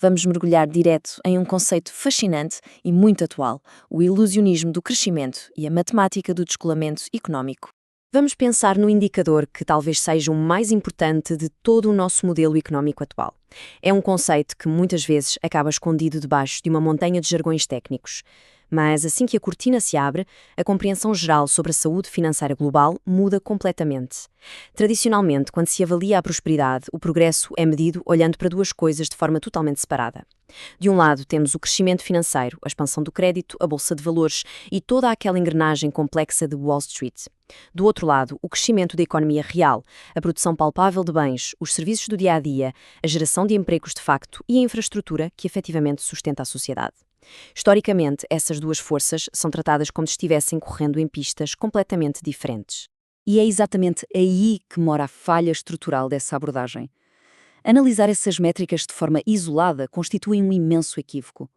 vamos mergulhar direto em um conceito fascinante e muito atual, o ilusionismo do crescimento e a matemática do descolamento económico. Vamos pensar no indicador que talvez seja o mais importante de todo o nosso modelo económico atual. É um conceito que muitas vezes acaba escondido debaixo de uma montanha de jargões técnicos. Mas assim que a cortina se abre, a compreensão geral sobre a saúde financeira global muda completamente. Tradicionalmente, quando se avalia a prosperidade, o progresso é medido olhando para duas coisas de forma totalmente separada. De um lado, temos o crescimento financeiro, a expansão do crédito, a bolsa de valores e toda aquela engrenagem complexa de Wall Street. Do outro lado, o crescimento da economia real, a produção palpável de bens, os serviços do dia-a-dia, a geração de empregos de facto e a infraestrutura que efetivamente sustenta a sociedade. Historicamente, essas duas forças são tratadas como se estivessem correndo em pistas completamente diferentes. E é exatamente aí que mora a falha estrutural dessa abordagem. Analisar essas métricas de forma isolada constitui um imenso equívoco.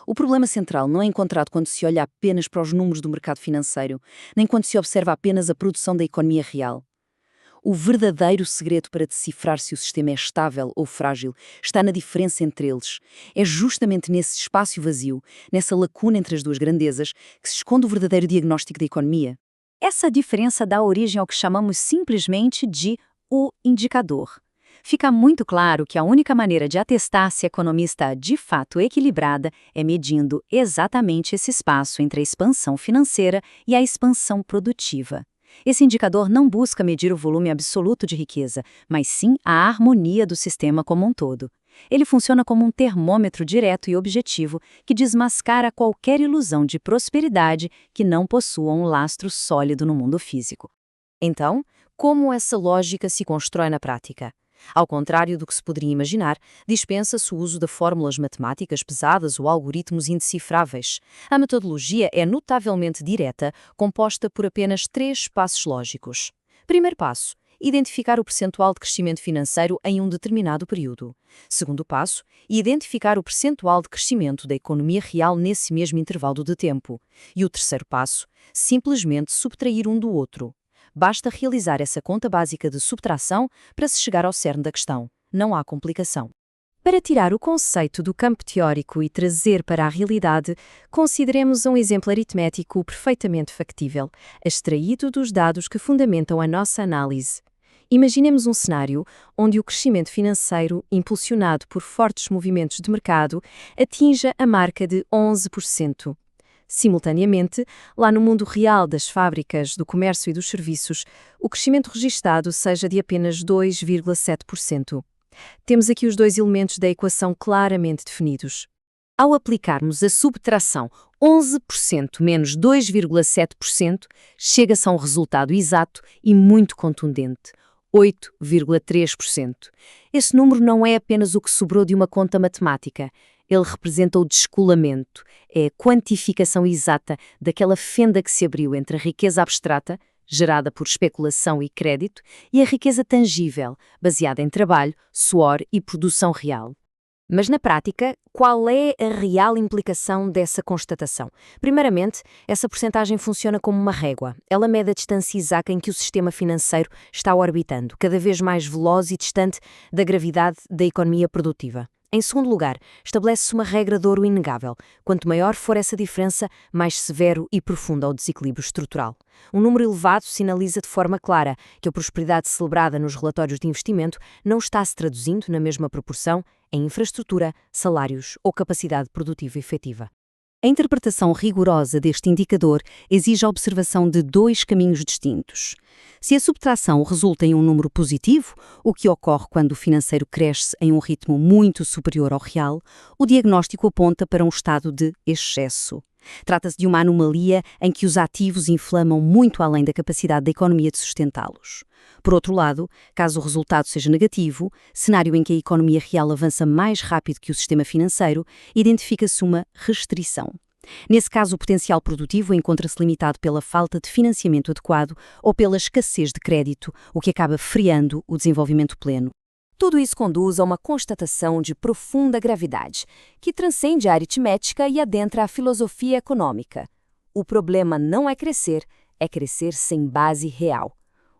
O problema central não é encontrado quando se olha apenas para os números do mercado financeiro, nem quando se observa apenas a produção da economia real. O verdadeiro segredo para decifrar se o sistema é estável ou frágil está na diferença entre eles. É justamente nesse espaço vazio, nessa lacuna entre as duas grandezas, que se esconde o verdadeiro diagnóstico da economia. Essa diferença dá origem ao que chamamos simplesmente de o indicador. Fica muito claro que a única maneira de atestar se a economia está de fato equilibrada é medindo exatamente esse espaço entre a expansão financeira e a expansão produtiva. Esse indicador não busca medir o volume absoluto de riqueza, mas sim a harmonia do sistema como um todo. Ele funciona como um termômetro direto e objetivo que desmascara qualquer ilusão de prosperidade que não possua um lastro sólido no mundo físico. Então, como essa lógica se constrói na prática? Ao contrário do que se poderia imaginar, dispensa-se o uso de fórmulas matemáticas pesadas ou algoritmos indecifráveis. A metodologia é notavelmente direta, composta por apenas 3 passos lógicos. Primeiro passo: identificar o percentual de crescimento financeiro em um determinado período. Segundo passo: identificar o percentual de crescimento da economia real nesse mesmo intervalo de tempo. E o terceiro passo: simplesmente subtrair um do outro. Basta realizar essa conta básica de subtração para se chegar ao cerne da questão. Não há complicação. Para tirar o conceito do campo teórico e trazer para a realidade, consideremos um exemplo aritmético perfeitamente factível, extraído dos dados que fundamentam a nossa análise. Imaginemos um cenário onde o crescimento financeiro, impulsionado por fortes movimentos de mercado, atinja a marca de 11%. Simultaneamente, lá no mundo real das fábricas, do comércio e dos serviços, o crescimento registado seja de apenas 2,7%. Temos aqui os dois elementos da equação claramente definidos. Ao aplicarmos a subtração 11% menos 2,7%, chega-se a um resultado exato e muito contundente: 8,3%. Esse número não é apenas o que sobrou de uma conta matemática. Ele representa o descolamento, é a quantificação exata daquela fenda que se abriu entre a riqueza abstrata, gerada por especulação e crédito, e a riqueza tangível, baseada em trabalho, suor e produção real. Mas na prática, qual é a real implicação dessa constatação? Primeiramente, essa percentagem funciona como uma régua. Ela mede a distância exata em que o sistema financeiro está orbitando, cada vez mais veloz e distante da gravidade da economia produtiva. Em segundo lugar, estabelece-se uma regra de ouro inegável. Quanto maior for essa diferença, mais severo e profundo é o desequilíbrio estrutural. Um número elevado sinaliza de forma clara que a prosperidade celebrada nos relatórios de investimento não está se traduzindo na mesma proporção em infraestrutura, salários ou capacidade produtiva efetiva. A interpretação rigorosa deste indicador exige a observação de 2 caminhos distintos. Se a subtração resulta em um número positivo, o que ocorre quando o financeiro cresce em um ritmo muito superior ao real, o diagnóstico aponta para um estado de excesso. Trata-se de uma anomalia em que os ativos inflamam muito além da capacidade da economia de sustentá-los. Por outro lado, caso o resultado seja negativo, cenário em que a economia real avança mais rápido que o sistema financeiro, identifica-se uma restrição. Nesse caso, o potencial produtivo encontra-se limitado pela falta de financiamento adequado ou pela escassez de crédito, o que acaba freando o desenvolvimento pleno. Tudo isso conduz a uma constatação de profunda gravidade, que transcende a aritmética e adentra a filosofia econômica. O problema não é crescer sem base real.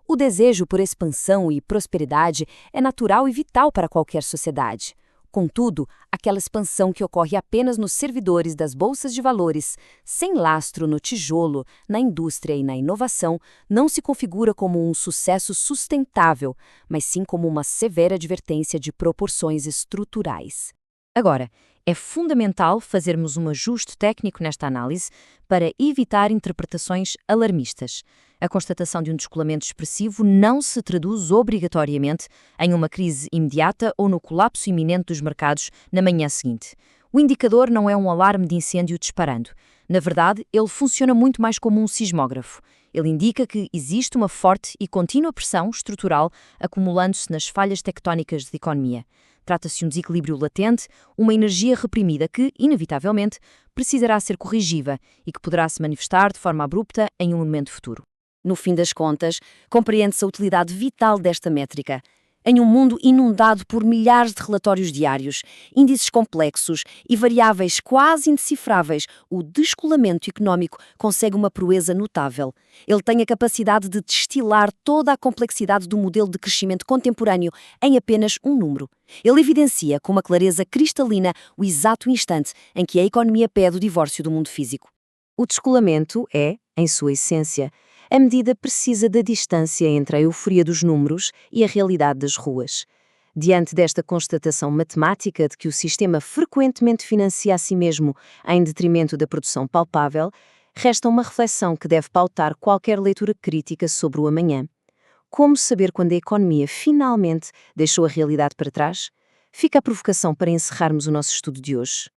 O desejo por expansão e prosperidade é natural e vital para qualquer sociedade. Contudo, aquela expansão que ocorre apenas nos servidores das bolsas de valores, sem lastro no tijolo, na indústria e na inovação, não se configura como um sucesso sustentável, mas sim como uma severa advertência de proporções estruturais. Agora, é fundamental fazermos um ajuste técnico nesta análise para evitar interpretações alarmistas. A constatação de um descolamento expressivo não se traduz obrigatoriamente em uma crise imediata ou no colapso iminente dos mercados na manhã seguinte. O indicador não é um alarme de incêndio disparando. Na verdade, ele funciona muito mais como um sismógrafo. Ele indica que existe uma forte e contínua pressão estrutural acumulando-se nas falhas tectónicas da economia. Trata-se de um desequilíbrio latente, uma energia reprimida que, inevitavelmente, precisará ser corrigível e que poderá se manifestar de forma abrupta em um momento futuro. No fim das contas, compreende-se a utilidade vital desta métrica. Em um mundo inundado por milhares de relatórios diários, índices complexos e variáveis quase indecifráveis, o descolamento económico consegue uma proeza notável. Ele tem a capacidade de destilar toda a complexidade do modelo de crescimento contemporâneo em apenas um número. Ele evidencia com uma clareza cristalina o exato instante em que a economia pede o divórcio do mundo físico. O descolamento é, em sua essência, a medida precisa da distância entre a euforia dos números e a realidade das ruas. Diante desta constatação matemática de que o sistema frequentemente financia a si mesmo em detrimento da produção palpável, resta uma reflexão que deve pautar qualquer leitura crítica sobre o amanhã. Como saber quando a economia finalmente deixou a realidade para trás? Fica a provocação para encerrarmos o nosso estudo de hoje.